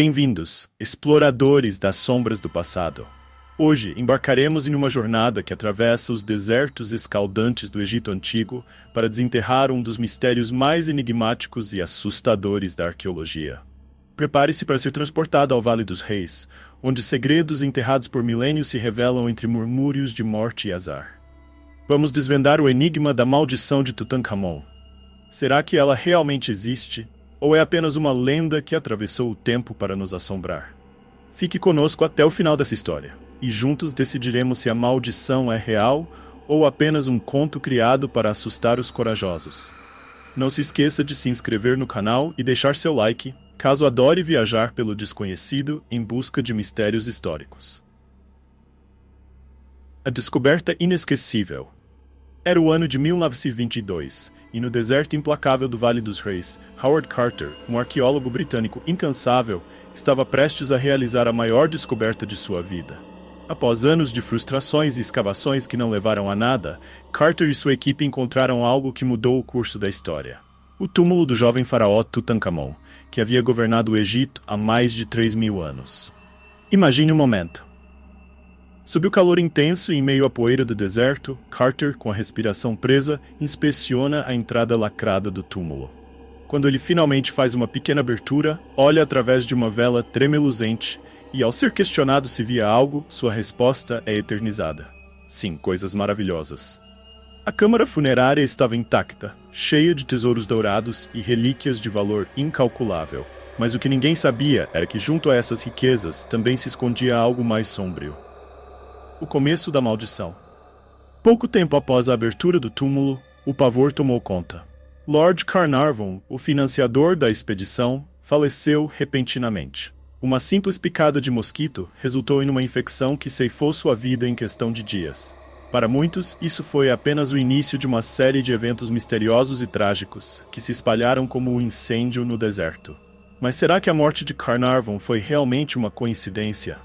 Bem-vindos, exploradores das sombras do passado. Hoje embarcaremos em uma jornada que atravessa os desertos escaldantes do Egito Antigo para desenterrar um dos mistérios mais enigmáticos e assustadores da arqueologia. Prepare-se para ser transportado ao Vale dos Reis, onde segredos enterrados por milênios se revelam entre murmúrios de morte e azar. Vamos desvendar o enigma da maldição de Tutankhamon. Será que ela realmente existe? Ou é apenas uma lenda que atravessou o tempo para nos assombrar? Fique conosco até o final dessa história, e juntos decidiremos se a maldição é real ou apenas um conto criado para assustar os corajosos. Não se esqueça de se inscrever no canal e deixar seu like, caso adore viajar pelo desconhecido em busca de mistérios históricos. A descoberta inesquecível. Era o ano de 1922, e no deserto implacável do Vale dos Reis, Howard Carter, um arqueólogo britânico incansável, estava prestes a realizar a maior descoberta de sua vida. Após anos de frustrações e escavações que não levaram a nada, Carter e sua equipe encontraram algo que mudou o curso da história. O túmulo do jovem faraó Tutankhamon, que havia governado o Egito há mais de 3.000 anos. Imagine um momento. Sob o calor intenso e em meio à poeira do deserto, Carter, com a respiração presa, inspeciona a entrada lacrada do túmulo. Quando ele finalmente faz uma pequena abertura, olha através de uma vela tremeluzente e, ao ser questionado se via algo, sua resposta é eternizada. Sim, coisas maravilhosas. A câmara funerária estava intacta, cheia de tesouros dourados e relíquias de valor incalculável. Mas o que ninguém sabia era que junto a essas riquezas também se escondia algo mais sombrio. O começo da maldição. Pouco tempo após a abertura do túmulo, o pavor tomou conta. Lord Carnarvon, o financiador da expedição, faleceu repentinamente. Uma simples picada de mosquito resultou em uma infecção que ceifou sua vida em questão de dias. Para muitos, isso foi apenas o início de uma série de eventos misteriosos e trágicos que se espalharam como um incêndio no deserto. Mas será que a morte de Carnarvon foi realmente uma coincidência?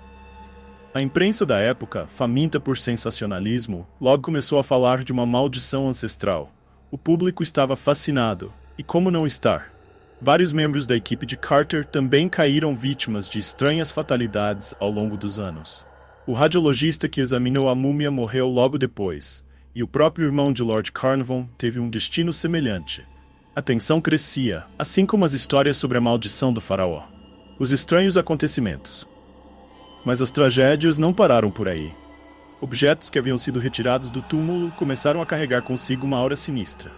A imprensa da época, faminta por sensacionalismo, logo começou a falar de uma maldição ancestral. O público estava fascinado, e como não estar? Vários membros da equipe de Carter também caíram vítimas de estranhas fatalidades ao longo dos anos. O radiologista que examinou a múmia morreu logo depois, e o próprio irmão de Lord Carnarvon teve um destino semelhante. A tensão crescia, assim como as histórias sobre a maldição do faraó. Os estranhos acontecimentos. Mas as tragédias não pararam por aí. Objetos que haviam sido retirados do túmulo começaram a carregar consigo uma aura sinistra.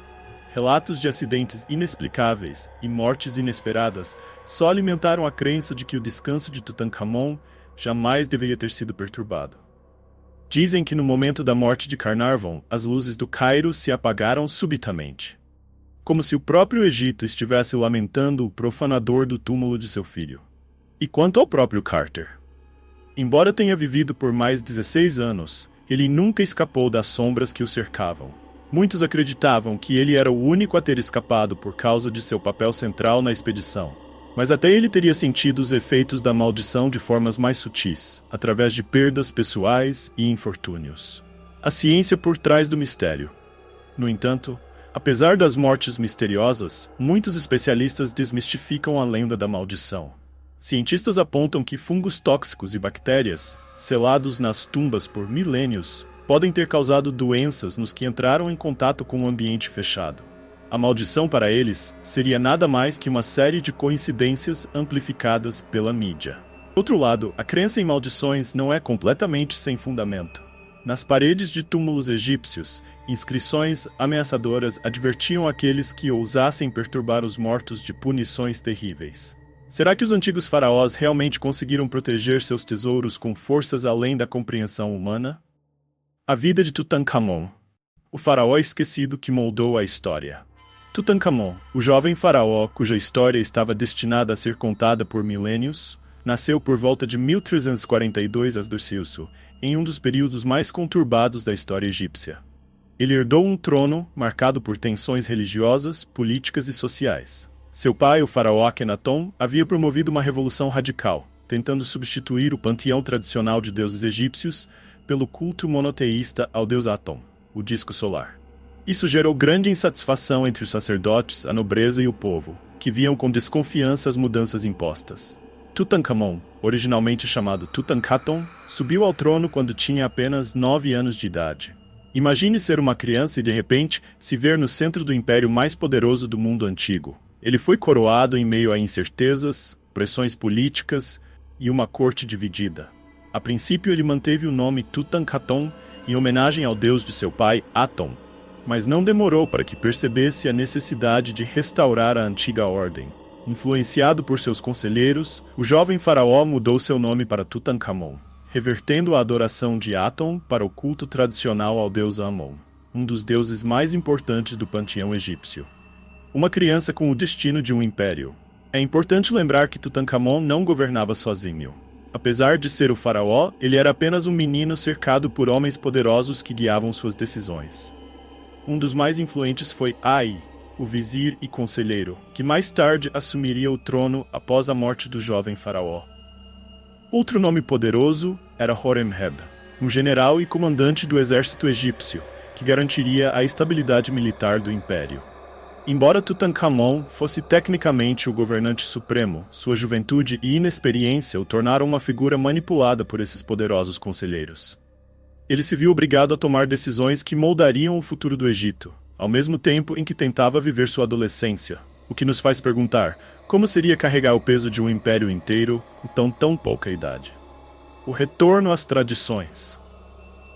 Relatos de acidentes inexplicáveis e mortes inesperadas só alimentaram a crença de que o descanso de Tutankhamon jamais deveria ter sido perturbado. Dizem que no momento da morte de Carnarvon, as luzes do Cairo se apagaram subitamente. Como se o próprio Egito estivesse lamentando o profanador do túmulo de seu filho. E quanto ao próprio Carter? Embora tenha vivido por mais 16 anos, ele nunca escapou das sombras que o cercavam. Muitos acreditavam que ele era o único a ter escapado por causa de seu papel central na expedição. Mas até ele teria sentido os efeitos da maldição de formas mais sutis, através de perdas pessoais e infortúnios. A ciência por trás do mistério. No entanto, apesar das mortes misteriosas, muitos especialistas desmistificam a lenda da maldição. Cientistas apontam que fungos tóxicos e bactérias, selados nas tumbas por milênios, podem ter causado doenças nos que entraram em contato com o ambiente fechado. A maldição para eles seria nada mais que uma série de coincidências amplificadas pela mídia. Por outro lado, a crença em maldições não é completamente sem fundamento. Nas paredes de túmulos egípcios, inscrições ameaçadoras advertiam aqueles que ousassem perturbar os mortos de punições terríveis. Será que os antigos faraós realmente conseguiram proteger seus tesouros com forças além da compreensão humana? A vida de Tutankhamon, o faraó esquecido que moldou a história. Tutankhamon, o jovem faraó cuja história estava destinada a ser contada por milênios, nasceu por volta de 1342 a.C., em um dos períodos mais conturbados da história egípcia. Ele herdou um trono marcado por tensões religiosas, políticas e sociais. Seu pai, o faraó Akhenaton, havia promovido uma revolução radical, tentando substituir o panteão tradicional de deuses egípcios pelo culto monoteísta ao deus Aton, o disco solar. Isso gerou grande insatisfação entre os sacerdotes, a nobreza e o povo, que viam com desconfiança as mudanças impostas. Tutankhamon, originalmente chamado Tutankhaton, subiu ao trono quando tinha apenas 9 anos de idade. Imagine ser uma criança e de repente se ver no centro do império mais poderoso do mundo antigo. Ele foi coroado em meio a incertezas, pressões políticas e uma corte dividida. A princípio ele manteve o nome Tutankhaton em homenagem ao deus de seu pai, Aton, mas não demorou para que percebesse a necessidade de restaurar a antiga ordem. Influenciado por seus conselheiros, o jovem faraó mudou seu nome para Tutankhamon, revertendo a adoração de Aton para o culto tradicional ao deus Amon, um dos deuses mais importantes do panteão egípcio. Uma criança com o destino de um império. É importante lembrar que Tutankhamon não governava sozinho. Apesar de ser o faraó, ele era apenas um menino cercado por homens poderosos que guiavam suas decisões. Um dos mais influentes foi Ai, o vizir e conselheiro, que mais tarde assumiria o trono após a morte do jovem faraó. Outro nome poderoso era Horemheb, um general e comandante do exército egípcio, que garantiria a estabilidade militar do império. Embora Tutankhamon fosse tecnicamente o governante supremo, sua juventude e inexperiência o tornaram uma figura manipulada por esses poderosos conselheiros. Ele se viu obrigado a tomar decisões que moldariam o futuro do Egito, ao mesmo tempo em que tentava viver sua adolescência, o que nos faz perguntar como seria carregar o peso de um império inteiro com tão pouca idade. O retorno às tradições.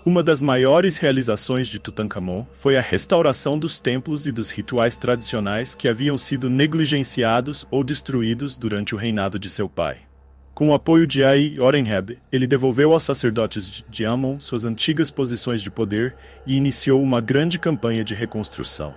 Uma das maiores realizações de Tutankhamon foi a restauração dos templos e dos rituais tradicionais que haviam sido negligenciados ou destruídos durante o reinado de seu pai. Com o apoio de Ai-Horemheb, ele devolveu aos sacerdotes de Amon suas antigas posições de poder e iniciou uma grande campanha de reconstrução.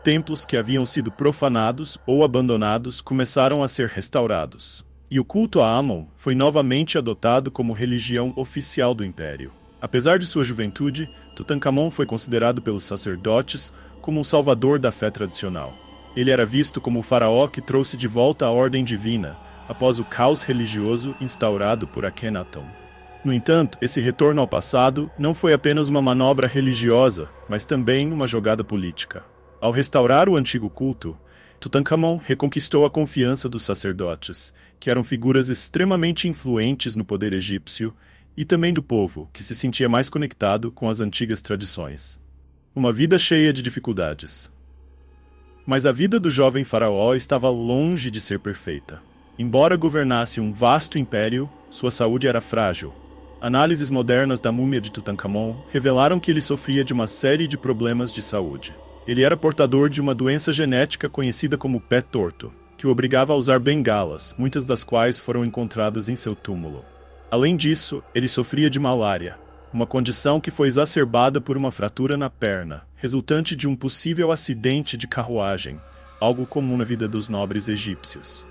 Templos que haviam sido profanados ou abandonados começaram a ser restaurados, e o culto a Amon foi novamente adotado como religião oficial do império. Apesar de sua juventude, Tutankhamon foi considerado pelos sacerdotes como um salvador da fé tradicional. Ele era visto como o faraó que trouxe de volta a ordem divina, após o caos religioso instaurado por Akhenaton. No entanto, esse retorno ao passado não foi apenas uma manobra religiosa, mas também uma jogada política. Ao restaurar o antigo culto, Tutankhamon reconquistou a confiança dos sacerdotes, que eram figuras extremamente influentes no poder egípcio, e também do povo, que se sentia mais conectado com as antigas tradições. Uma vida cheia de dificuldades. Mas a vida do jovem faraó estava longe de ser perfeita. Embora governasse um vasto império, sua saúde era frágil. Análises modernas da múmia de Tutankhamon revelaram que ele sofria de uma série de problemas de saúde. Ele era portador de uma doença genética conhecida como pé torto, que o obrigava a usar bengalas, muitas das quais foram encontradas em seu túmulo. Além disso, ele sofria de malária, uma condição que foi exacerbada por uma fratura na perna, resultante de um possível acidente de carruagem, algo comum na vida dos nobres egípcios.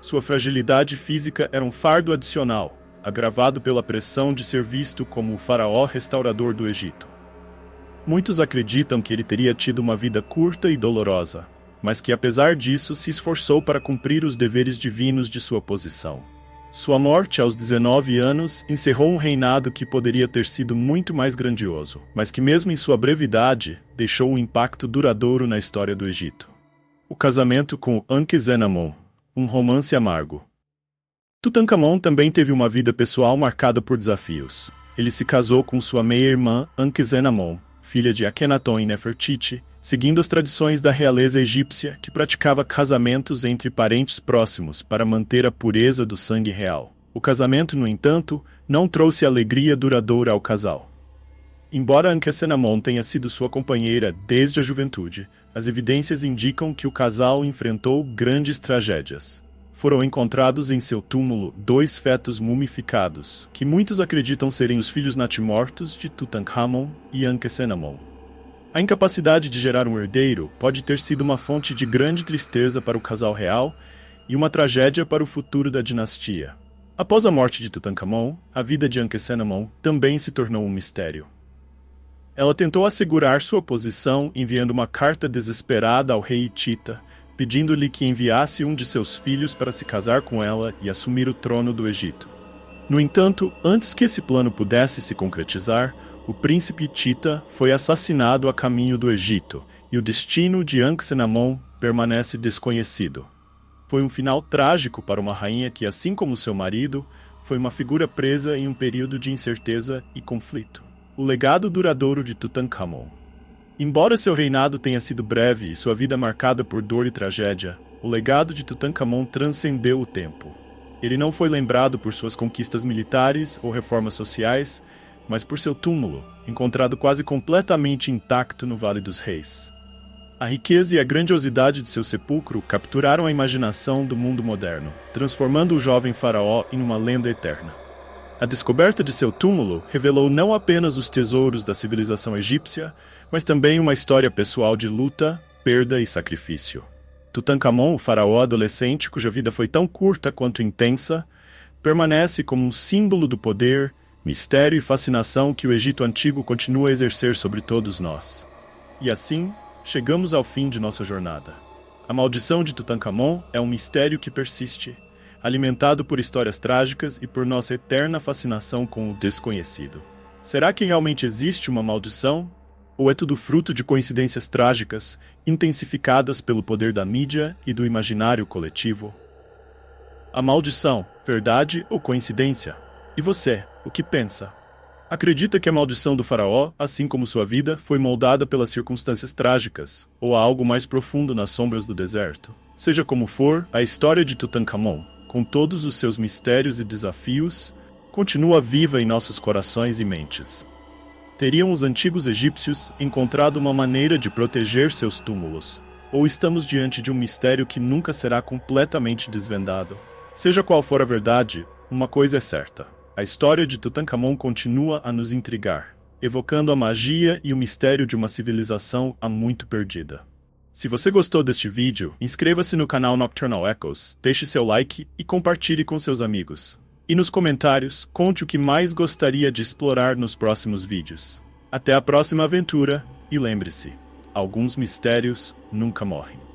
Sua fragilidade física era um fardo adicional, agravado pela pressão de ser visto como o faraó restaurador do Egito. Muitos acreditam que ele teria tido uma vida curta e dolorosa, mas que apesar disso se esforçou para cumprir os deveres divinos de sua posição. Sua morte aos 19 anos encerrou um reinado que poderia ter sido muito mais grandioso, mas que mesmo em sua brevidade, deixou um impacto duradouro na história do Egito. O casamento com Ankhesenamon, um romance amargo. Tutankhamon também teve uma vida pessoal marcada por desafios. Ele se casou com sua meia-irmã Ankhesenamon, filha de Akhenaton e Nefertiti, seguindo as tradições da realeza egípcia que praticava casamentos entre parentes próximos para manter a pureza do sangue real. O casamento, no entanto, não trouxe alegria duradoura ao casal. Embora Ankhesenamon tenha sido sua companheira desde a juventude, as evidências indicam que o casal enfrentou grandes tragédias. Foram encontrados em seu túmulo 2 fetos mumificados, que muitos acreditam serem os filhos natimortos de Tutankhamon e Ankhesenamon. A incapacidade de gerar um herdeiro pode ter sido uma fonte de grande tristeza para o casal real e uma tragédia para o futuro da dinastia. Após a morte de Tutankhamon, a vida de Ankhesenamon também se tornou um mistério. Ela tentou assegurar sua posição enviando uma carta desesperada ao rei Hitita, pedindo-lhe que enviasse um de seus filhos para se casar com ela e assumir o trono do Egito. No entanto, antes que esse plano pudesse se concretizar, o príncipe Hitita foi assassinado a caminho do Egito, e o destino de Ankhesenamon permanece desconhecido. Foi um final trágico para uma rainha que, assim como seu marido, foi uma figura presa em um período de incerteza e conflito. O legado duradouro de Tutankhamon. Embora seu reinado tenha sido breve e sua vida marcada por dor e tragédia, o legado de Tutankhamon transcendeu o tempo. Ele não foi lembrado por suas conquistas militares ou reformas sociais, mas por seu túmulo, encontrado quase completamente intacto no Vale dos Reis. A riqueza e a grandiosidade de seu sepulcro capturaram a imaginação do mundo moderno, transformando o jovem faraó em uma lenda eterna. A descoberta de seu túmulo revelou não apenas os tesouros da civilização egípcia, mas também uma história pessoal de luta, perda e sacrifício. Tutankhamon, o faraó adolescente cuja vida foi tão curta quanto intensa, permanece como um símbolo do poder, mistério e fascinação que o Egito Antigo continua a exercer sobre todos nós. E assim, chegamos ao fim de nossa jornada. A maldição de Tutankhamon é um mistério que persiste, alimentado por histórias trágicas e por nossa eterna fascinação com o desconhecido. Será que realmente existe uma maldição? Ou é tudo fruto de coincidências trágicas, intensificadas pelo poder da mídia e do imaginário coletivo? A maldição, verdade ou coincidência? E você, o que pensa? Acredita que a maldição do faraó, assim como sua vida, foi moldada pelas circunstâncias trágicas, ou há algo mais profundo nas sombras do deserto? Seja como for, a história de Tutankhamon, com todos os seus mistérios e desafios, continua viva em nossos corações e mentes. Teriam os antigos egípcios encontrado uma maneira de proteger seus túmulos? Ou estamos diante de um mistério que nunca será completamente desvendado? Seja qual for a verdade, uma coisa é certa. A história de Tutankhamon continua a nos intrigar, evocando a magia e o mistério de uma civilização há muito perdida. Se você gostou deste vídeo, inscreva-se no canal Nocturnal Echoes, deixe seu like e compartilhe com seus amigos. E nos comentários, conte o que mais gostaria de explorar nos próximos vídeos. Até a próxima aventura, e lembre-se, alguns mistérios nunca morrem.